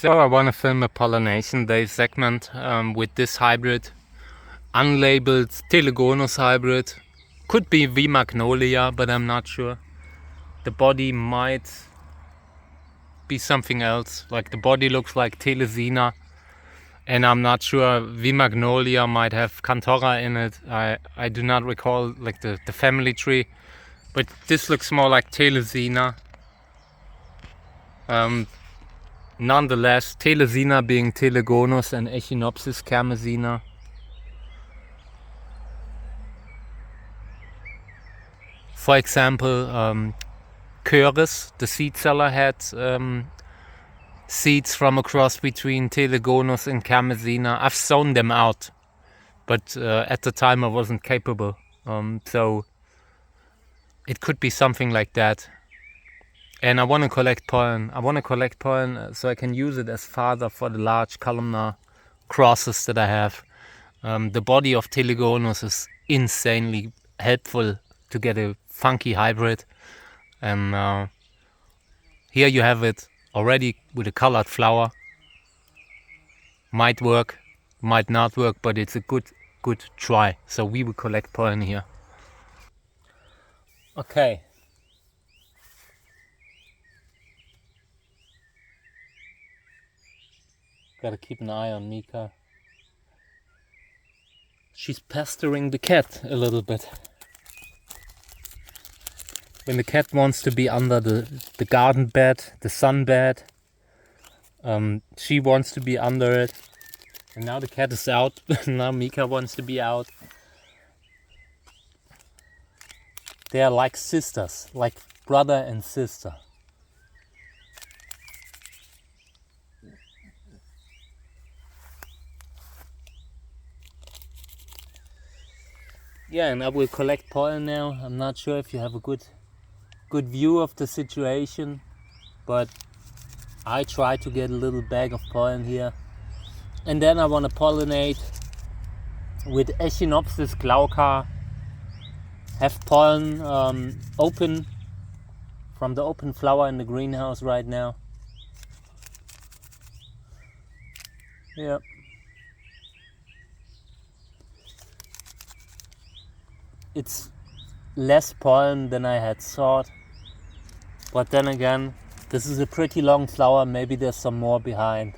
So I want to film a Pollination Day segment with this hybrid, unlabeled Thelegonus hybrid. Could be V. magnolia, but I'm not sure. The body might be something else. Like the body looks like Thelesina, and I'm not sure. V. magnolia might have Cantora in it. I do not recall like the family tree, but this looks more like Thelesina. Nonetheless, Thelesina being Thelegonus and Echinopsis kermesina. For example, Cactus, the seed seller, had seeds from a cross between Thelegonus and kermesina. I've sown them out, but at the time I wasn't capable. So it could be something like that. And I want to collect pollen. So I can use it as fodder for the large columnar crosses that I have. The body of Thelegonus is insanely helpful to get a funky hybrid. And here you have it already with a colored flower. Might work, might not work, but it's a good try. So we will collect pollen here. Okay. Gotta keep an eye on Mika. She's pestering the cat a little bit. When the cat wants to be under the garden bed, the sun bed, she wants to be under it. And now the cat is out. Now Mika wants to be out. They are like sisters, like brother and sister. Yeah, and I will collect pollen now. I'm not sure if you have a good view of the situation, but I try to get a little bag of pollen here. And then I want to pollinate with Echinopsis glauca. Have pollen open from the open flower in the greenhouse right now. Yeah. It's less pollen than I had thought, but then again, this is a pretty long flower. Maybe there's some more behind.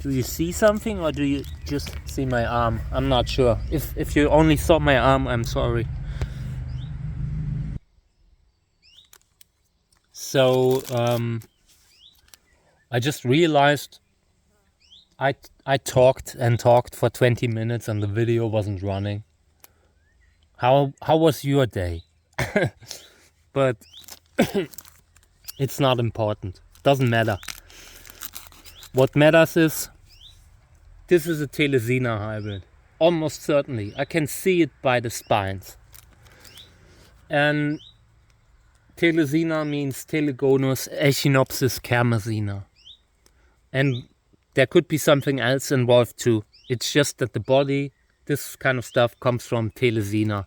Do you see something, or do you just see my arm? I'm not sure. If you only saw my arm, I'm sorry. So I just realized I talked and talked for 20 minutes and the video wasn't running. How was your day? But it's not important. Doesn't matter. What matters is this is a Thelesina hybrid. Almost certainly. I can see it by the spines. And Thelesina means Thelegonus Echinopsis kermesina. And there could be something else involved too. It's just that the body, this kind of stuff, comes from Thelesina.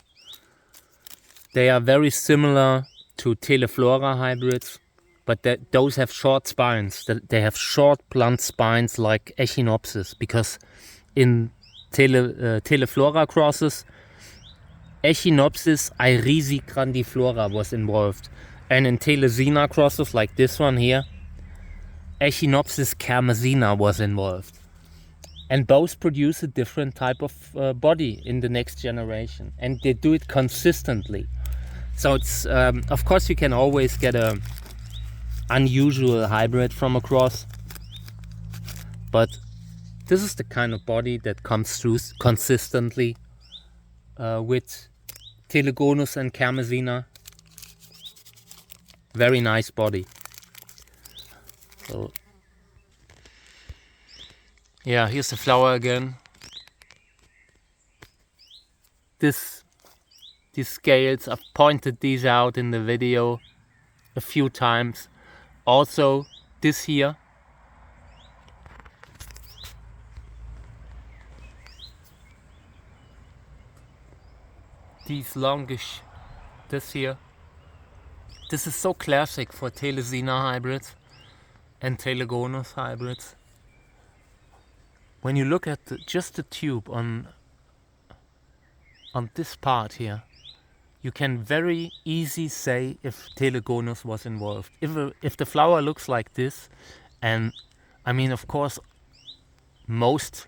They are very similar to Theleflora hybrids, but those have short spines. They have short blunt spines like Echinopsis, because in Theleflora crosses, Echinopsis irisi grandiflora was involved. And in Thelesina crosses like this one here, Echinopsis kermesina was involved. And both produce a different type of body in the next generation. And they do it consistently. So it's, of course you can always get a unusual hybrid from a cross. But this is the kind of body that comes through consistently with Thelegonus and kermesina. Very nice body. So yeah, here's the flower again. These scales, I've pointed these out in the video a few times. Also this here. These longish, this This is so classic for Thelesina hybrids and thelegona hybrids. When you look at just the tube on this part here, you can very easy say if Telegonus was involved. If the flower looks like this, and I mean, of course, most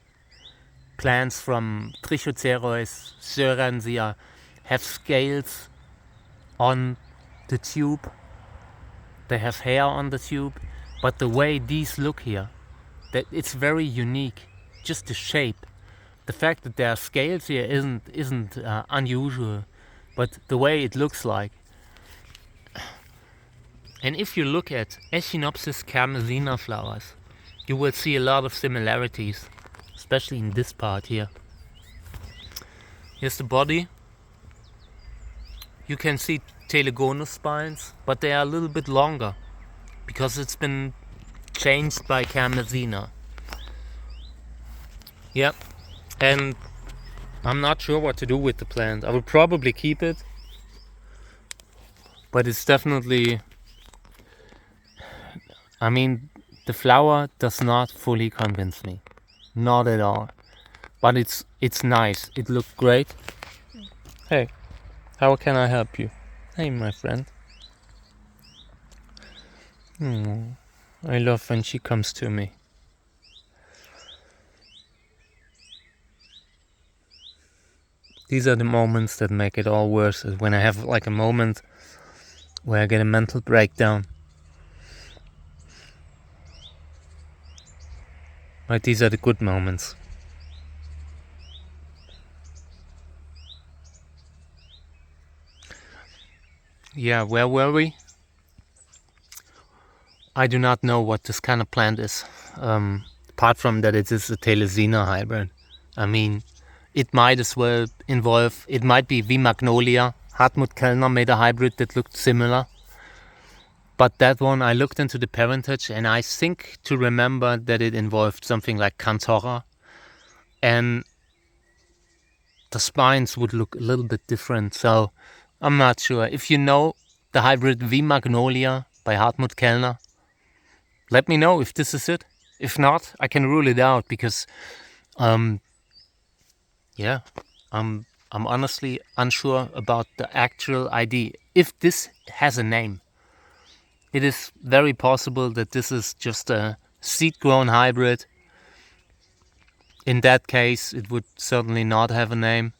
plants from Trichocereus, Soehrensia have scales on the tube. They have hair on the tube, but the way these look here, that it's very unique. Just the shape, the fact that there are scales here isn't unusual, but the way it looks like. And if you look at Echinopsis kermesina flowers, you will see a lot of similarities, especially in this part here. Here's the body. You can see telegonous spines, but they are a little bit longer because it's been changed by kermesina. Yep, and I'm not sure what to do with the plant. I will probably keep it, but it's definitely, I mean, the flower does not fully convince me, not at all. But it's nice. It looked great. Hey, how can I help you? Hey, my friend. I love when she comes to me. These are the moments that make it all worse. Is when I have like a moment where I get a mental breakdown. But these are the good moments. Yeah, where were we? I do not know what this kind of plant is. Apart from that it is a Thelesina hybrid. I mean, it might as well involve, it might be V. magnolia. Hartmut Kellner made a hybrid that looked similar. But that one, I looked into the parentage and I think to remember that it involved something like Cantora. And the spines would look a little bit different. So I'm not sure. If you know the hybrid V. magnolia by Hartmut Kellner, let me know if this is it. If not, I can rule it out because yeah, I'm honestly unsure about the actual ID. If this has a name, it is very possible that this is just a seed-grown hybrid. In that case, it would certainly not have a name.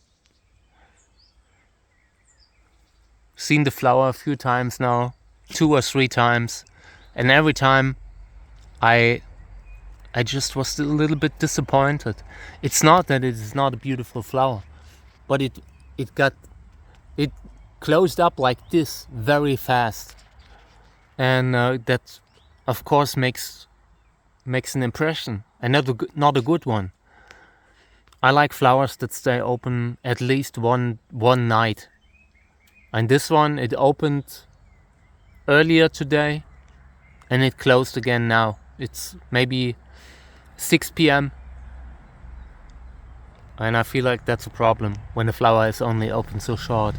Seen the flower a few times now, 2 or 3 times, and every time I just was a little bit disappointed. It's not that it is not a beautiful flower, but it closed up like this very fast, and that of course makes an impression, and not a good one. I like flowers that stay open at least one night, and this one, it opened earlier today and it closed again now. It's maybe 6 p.m. and I feel like that's a problem when the flower is only open so short.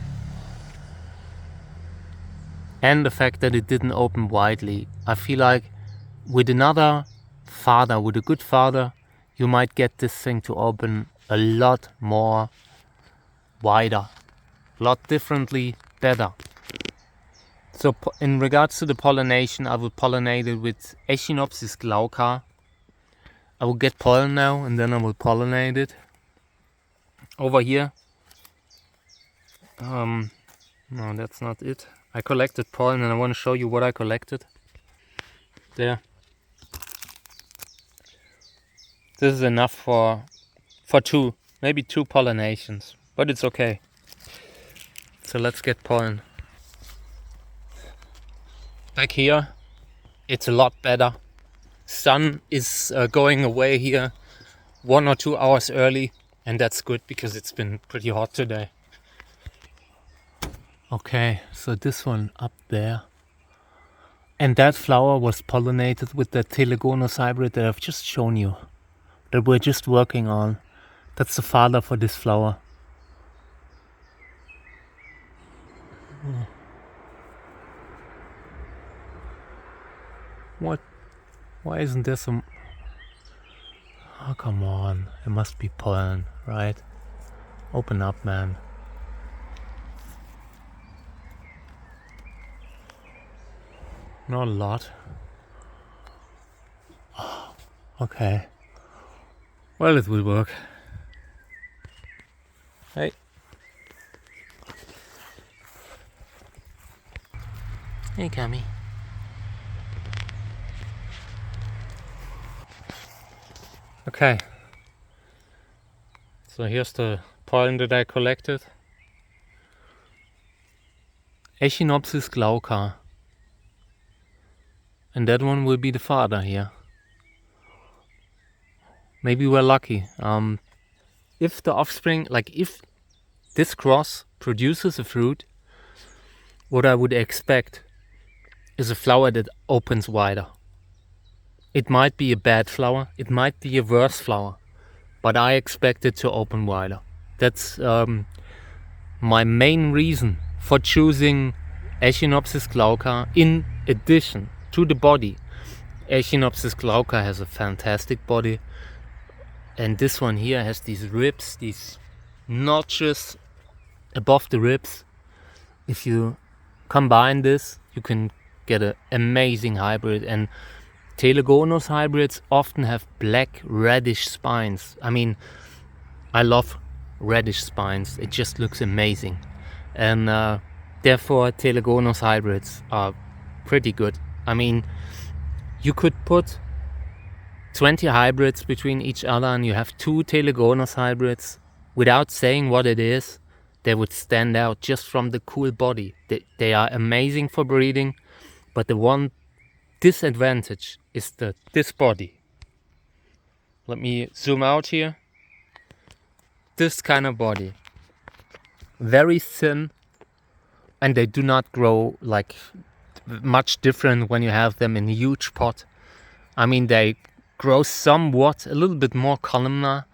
And the fact that it didn't open widely. I feel like with another father, with a good father, you might get this thing to open a lot more wider, a lot differently, better. So in regards to the pollination, I will pollinate it with Echinopsis glauca. I will get pollen now and then I will pollinate it. Over here, no, that's not it. I collected pollen and I want to show you what I collected. There. This is enough for 2, maybe 2 pollinations, but it's okay. So let's get pollen. Back here, it's a lot better. Sun is going away here 1 or 2 hours early, and that's good because it's been pretty hot today. Okay, so this one up there. And that flower was pollinated with the Thelegona hybrid that I've just shown you, that we're just working on. That's the father for this flower. What? Why isn't there some... Oh, come on. It must be pollen, right? Open up, man. Not a lot. Okay. Well, it will work. Hey. Hey, Cammy. Okay. So here's the pollen that I collected. Echinopsis glauca. And that one will be the father here. Maybe we're lucky. If the offspring, like if this cross produces a fruit, what I would expect is a flower that opens wider. It might be a bad flower, it might be a worse flower, but I expect it to open wider. That's my main reason for choosing Echinopsis glauca in addition to the body. Echinopsis glauca has a fantastic body, and this one here has these ribs, these notches above the ribs. If you combine this, you can get an amazing hybrid. And Thelegonus hybrids often have black reddish spines. I mean, I love reddish spines, it just looks amazing. And therefore Thelegonus hybrids are pretty good. I mean, you could put 20 hybrids between each other and you have 2 Thelegonus hybrids. Without saying what it is, they would stand out just from the cool body. They are amazing for breeding, but the one disadvantage is this body. Let me zoom out here. This kind of body. Very thin, and they do not grow like much different when you have them in a huge pot. I mean, they grow somewhat, a little bit more columnar,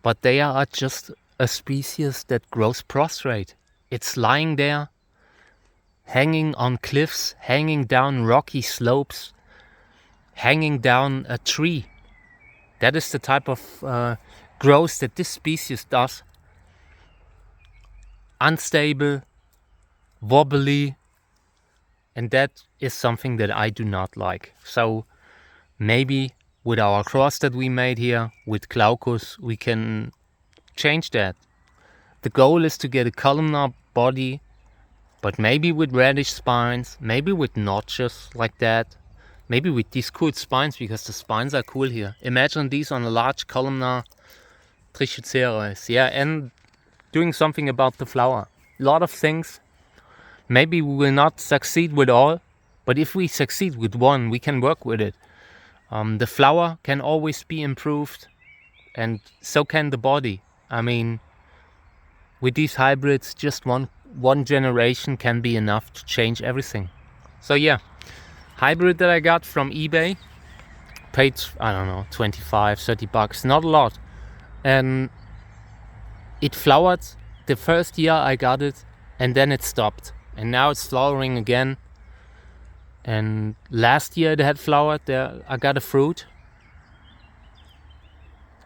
but they are just a species that grows prostrate. It's lying there, hanging on cliffs, hanging down rocky slopes, hanging down a tree. That is the type of growth that this species does. Unstable, wobbly, and that is something that I do not like. So maybe with our cross that we made here with Glaucus, we can change that. The goal is to get a columnar body, but maybe with reddish spines, maybe with notches like that, maybe with these cool spines, because the spines are cool here. Imagine these on a large columnar Trichocereus, yeah, and doing something about the flower. A lot of things. Maybe we will not succeed with all, but if we succeed with one, we can work with it. The flower can always be improved, and so can the body. I mean, with these hybrids, just one generation can be enough to change everything. So yeah, hybrid that I got from eBay, paid, I don't know, 25, 30 bucks, not a lot. And it flowered the first year I got it, and then it stopped. And now it's flowering again. And last year it had flowered. There I got a fruit.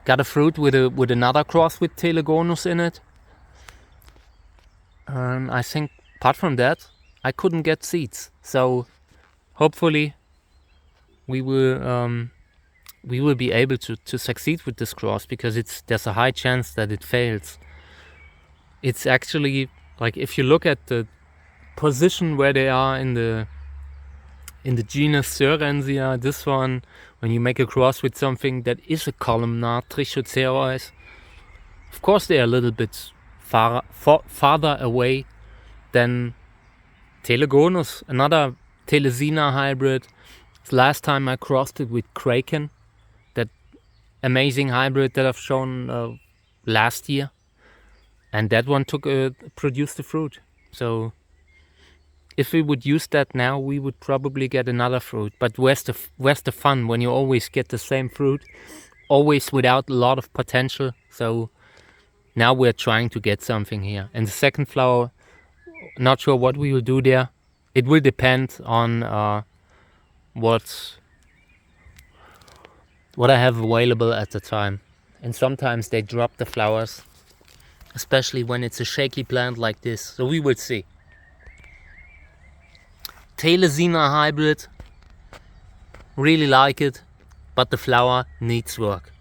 Got a fruit with another cross with Thelegonus in it. I think apart from that, I couldn't get seeds. So hopefully we will be able to succeed with this cross, because there's a high chance that it fails. It's actually, like, if you look at the position where they are in the genus Soehrensia, this one, when you make a cross with something that is a columnar Trichocereus, of course they are a little bit farther away than Thelegonus, another Thelesina hybrid. Last time I crossed it with Kraken, that amazing hybrid that I've shown last year, and that one produced the fruit. So if we would use that now, we would probably get another fruit. But where's the fun when you always get the same fruit, always without a lot of potential? So now we're trying to get something here. And the second flower, not sure what we will do there. It will depend on what what I have available at the time. And sometimes they drop the flowers, especially when it's a shaky plant like this. So we will see. Thelesina Hybrid, really like it, but the flower needs work.